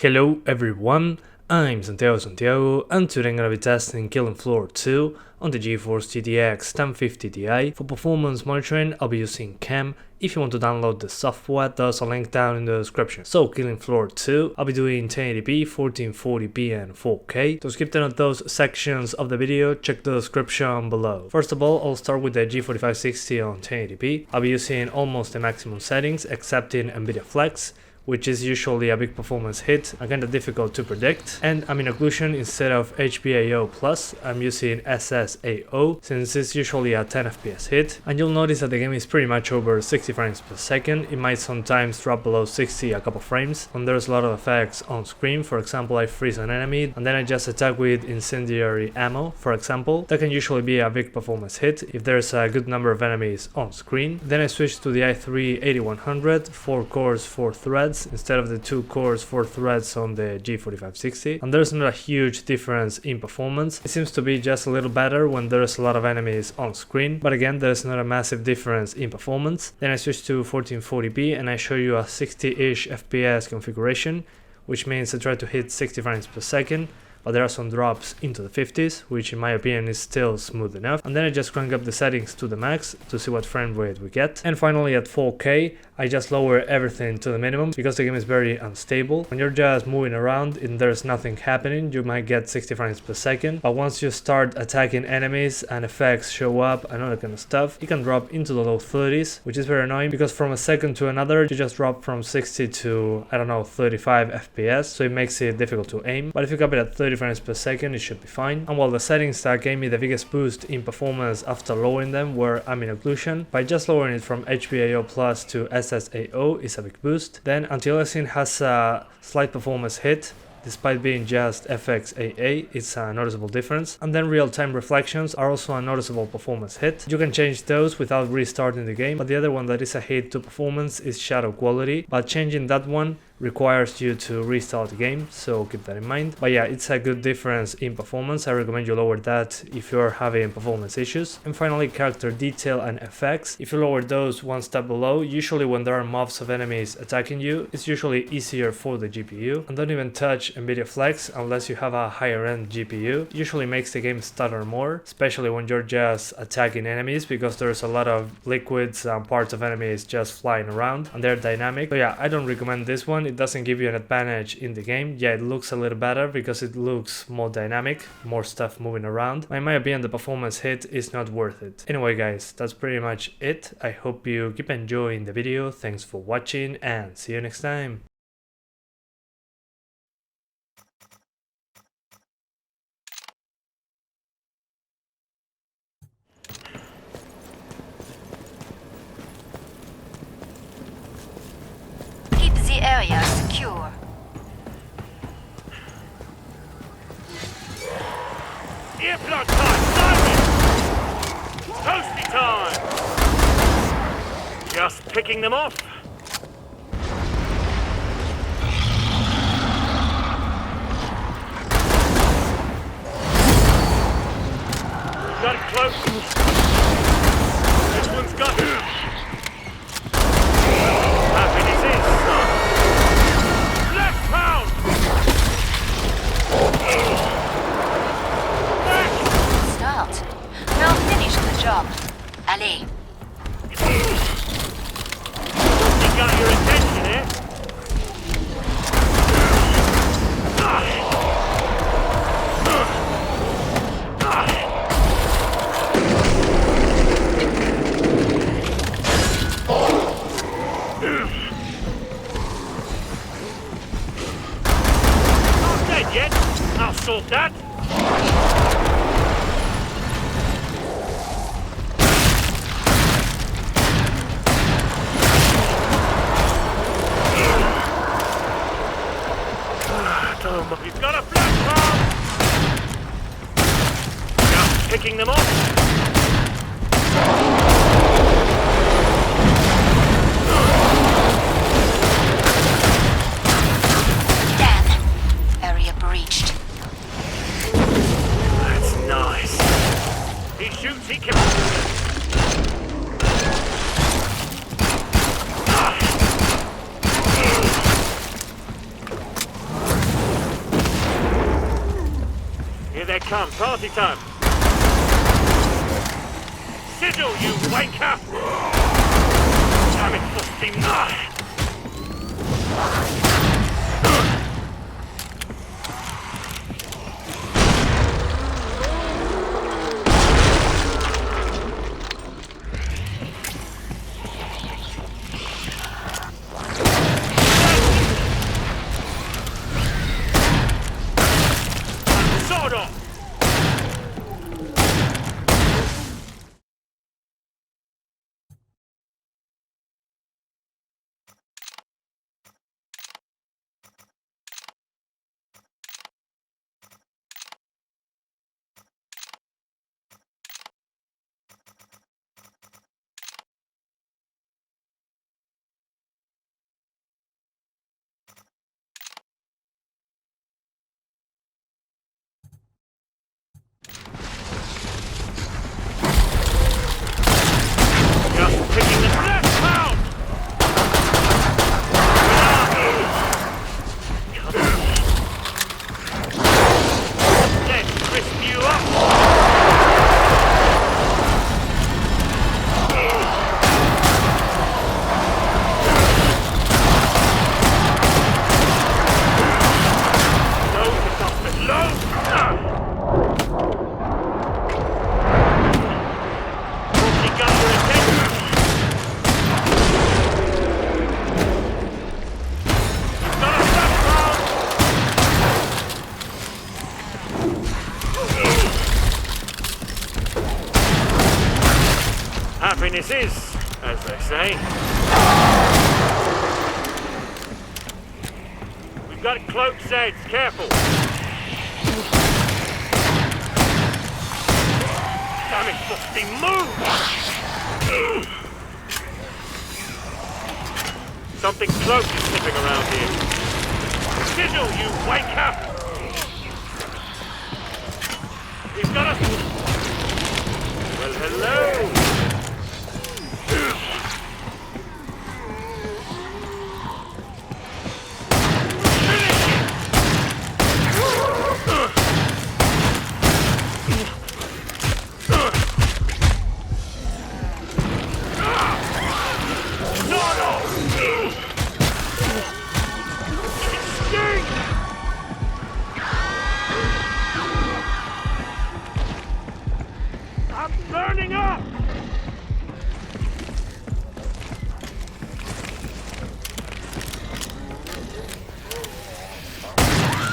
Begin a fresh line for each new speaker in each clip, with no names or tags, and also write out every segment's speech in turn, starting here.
Hello everyone, I'm Santiago and today I'm gonna be testing Killing Floor 2 on the GeForce GTX 1050 Ti. For performance monitoring, I'll be using Cam. If you want to download the software, there's a link down in the description. So Killing Floor 2, I'll be doing 1080p, 1440p and 4K. To skip none of those sections of the video, check the description below. First of all, I'll start with the G4560 on 1080p. I'll be using almost the maximum settings except in NVIDIA Flex, which is usually a big performance hit and kinda difficult to predict. And I'm in occlusion instead of HBAO+, I'm using SSAO since it's usually a 10 FPS hit. And you'll notice that the game is pretty much over 60 frames per second. It might sometimes drop below 60 a couple frames when there's a lot of effects on screen. For example, I freeze an enemy and then I just attack with incendiary ammo, for example. That can usually be a big performance hit if there's a good number of enemies on screen. Then I switch to the i3-8100, 4 cores, 4 threads, instead of the 2 cores 4 threads on the G4560, and there's not a huge difference in performance. It seems to be just a little better when there's a lot of enemies on screen, but again there's not a massive difference in performance. Then I switch to 1440p and I show you a 60-ish FPS configuration, which means I try to hit 60 frames per second, but there are some drops into the 50s, which in my opinion is still smooth enough. And then I just crank up the settings to the max to see what frame rate we get. And finally at 4K, I just lower everything to the minimum because the game is very unstable. When you're just moving around and there's nothing happening, you might get 60 frames per second. But once you start attacking enemies and effects show up and all that kind of stuff, it can drop into the low 30s, which is very annoying because from a second to another, you just drop from 60 to, I don't know, 35 FPS. So it makes it difficult to aim. But if you cap it at 30 frames per second, it should be fine. And while the settings that gave me the biggest boost in performance after lowering them were I'm in occlusion, by just lowering it from HBAO+ to SSAO is a big boost. Then anti-aliasing has a slight performance hit. Despite being just FXAA, it's a noticeable difference. And then real-time reflections are also a noticeable performance hit. You can change those without restarting the game, but the other one that is a hit to performance is shadow quality, but changing that one requires you to restart the game, so keep that in mind. But yeah, it's a good difference in performance. I recommend you lower that if you're having performance issues. And finally, character detail and effects. If you lower those one step below, usually when there are mobs of enemies attacking you, it's usually easier for the GPU. And don't even touch NVIDIA Flex unless you have a higher end GPU. It usually makes the game stutter more, especially when you're just attacking enemies because there's a lot of liquids and parts of enemies just flying around and they're dynamic. So yeah, I don't recommend this one. It doesn't give you an advantage in the game. Yeah, it looks a little better because it looks more dynamic, more stuff moving around. In my opinion, the performance hit is not worth it. Anyway guys, that's pretty much it. I hope you keep enjoying the video. Thanks for watching and see you next time.
Area secure.
Earplug time! Silence! Toasty time! Just picking them off. Got it close. This one's got it. Happiness is son.
Start. We'll finish the job. Allez.
You got your attention, eh? Not dead yet. I'll sort that. He's got a flash bomb! Just picking them off!
Damn! Area breached.
That's nice. He shoots, he kills. come, party time. Sigil, you wanker! Damn it, fucking knife! Sword off! Just picking the left pound! Come on. Let's crisp you up! Load the suspect, load! Probably got your attention. Got a stop round. Happiness is, as they say. We've got cloaked Zeds, careful. Damn it, fucking move! Something close is slipping around here. Sigil, you wanker! We've got a... Well, hello! Finish it! Sword off! Sting! I'm burning up!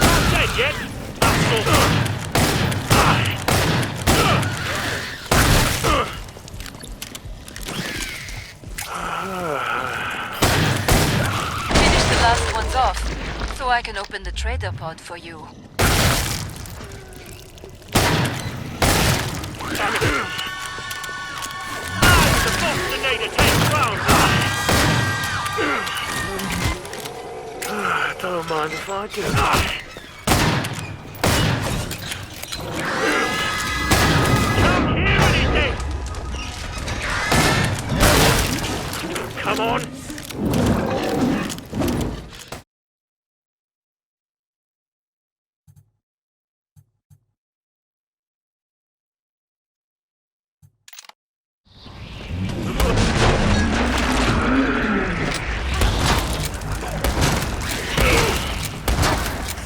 Not dead yet! That's all.
Finish the last ones off, so I can open the trader pod for you.
Damn it! The Bostinator takes round! Don't mind if I do. Can't hear anything! Come on!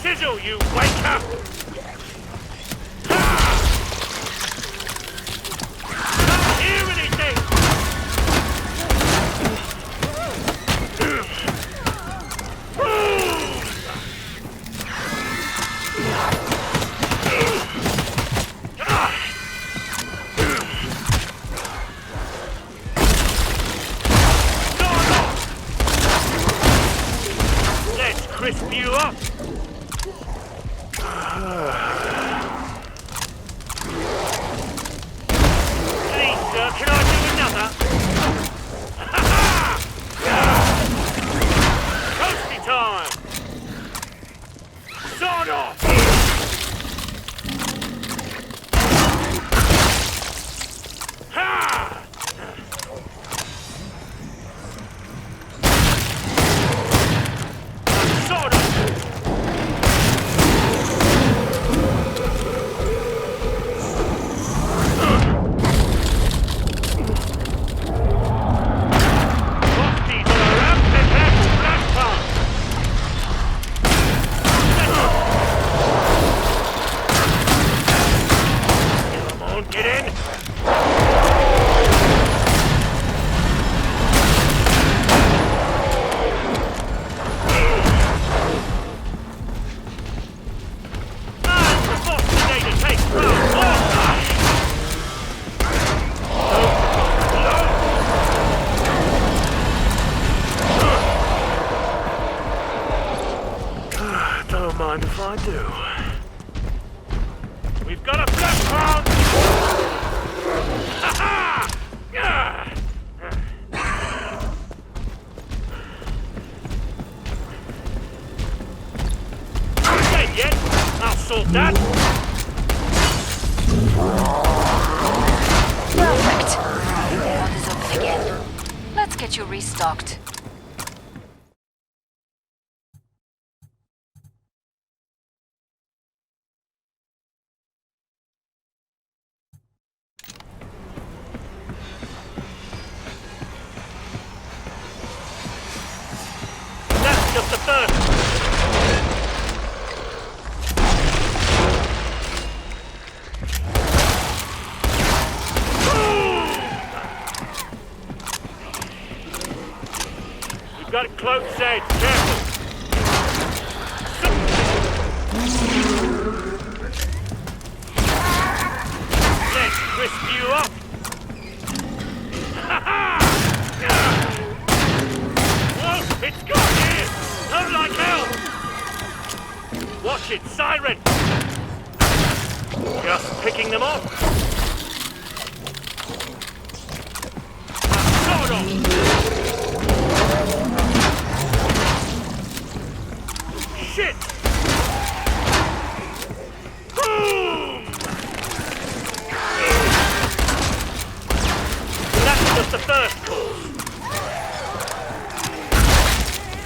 Sigil, you wanker! Can't hear anything! Let's crisp you up! Please, sir, can I do another? Toasty time! Sword off! Ha! Sword off! Don't mind if I do. We've got a flash pound! Ha-ha! Yeah! Not dead yet. I'll sort that.
Perfect. The pod is open again. Let's get you restocked.
That's just the first. We've got close edge. Careful. Let's crisp you up. Whoa, it's got here! Not like hell! Watch it, siren! Just picking them off. Sort of. Shit! Boom! That's just the first course.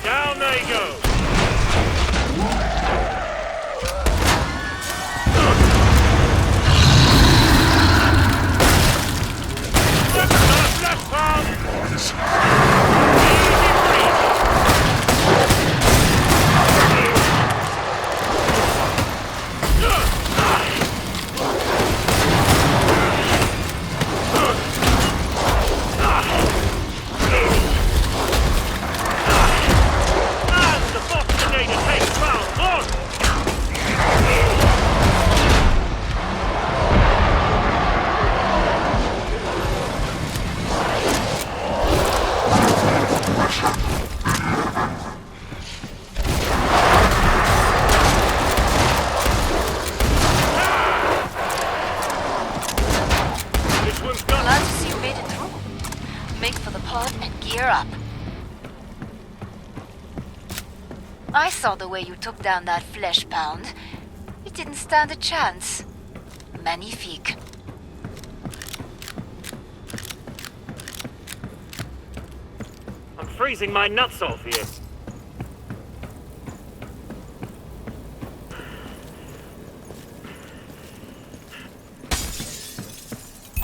Down they go. Left palm. Easy breeze.
Glad to see you made it through. Make for the pod and gear up. I saw the way you took down that flesh pound. It didn't stand a chance. Magnifique.
I'm freezing my nuts off here.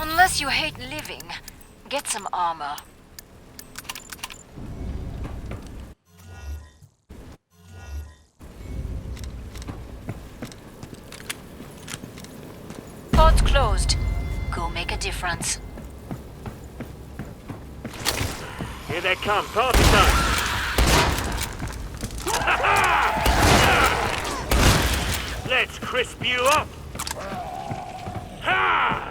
Unless you hate living, get some armor. Pod's closed. Go make a difference.
Here they come, party time. Let's crisp you up. Ha!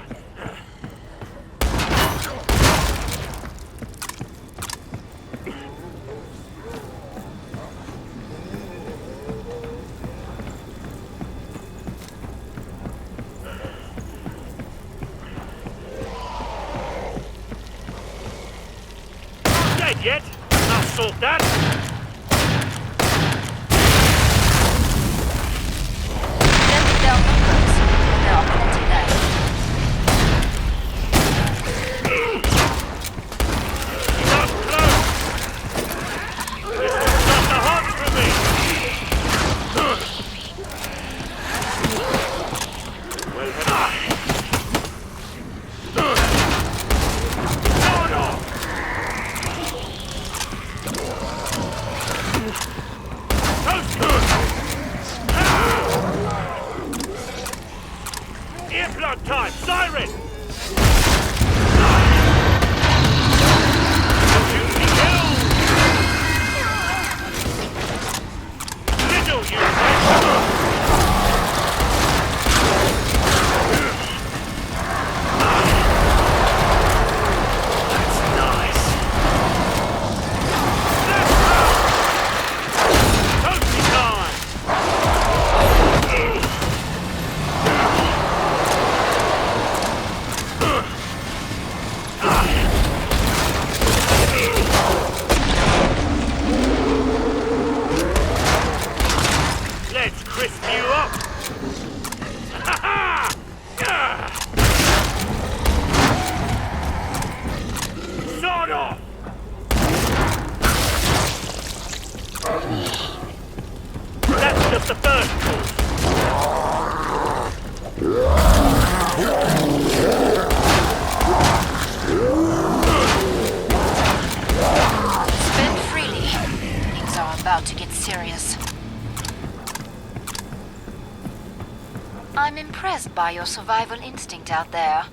Dead yet? I'll sort that.
Then down the roads. There are plenty left.
Not close. This one's not the hunt for me. Well, no. messed you up! Ha ha! Sod off! That's just the first course.
Spend freely. Things are about to get serious. I'm impressed by your survival instinct out there.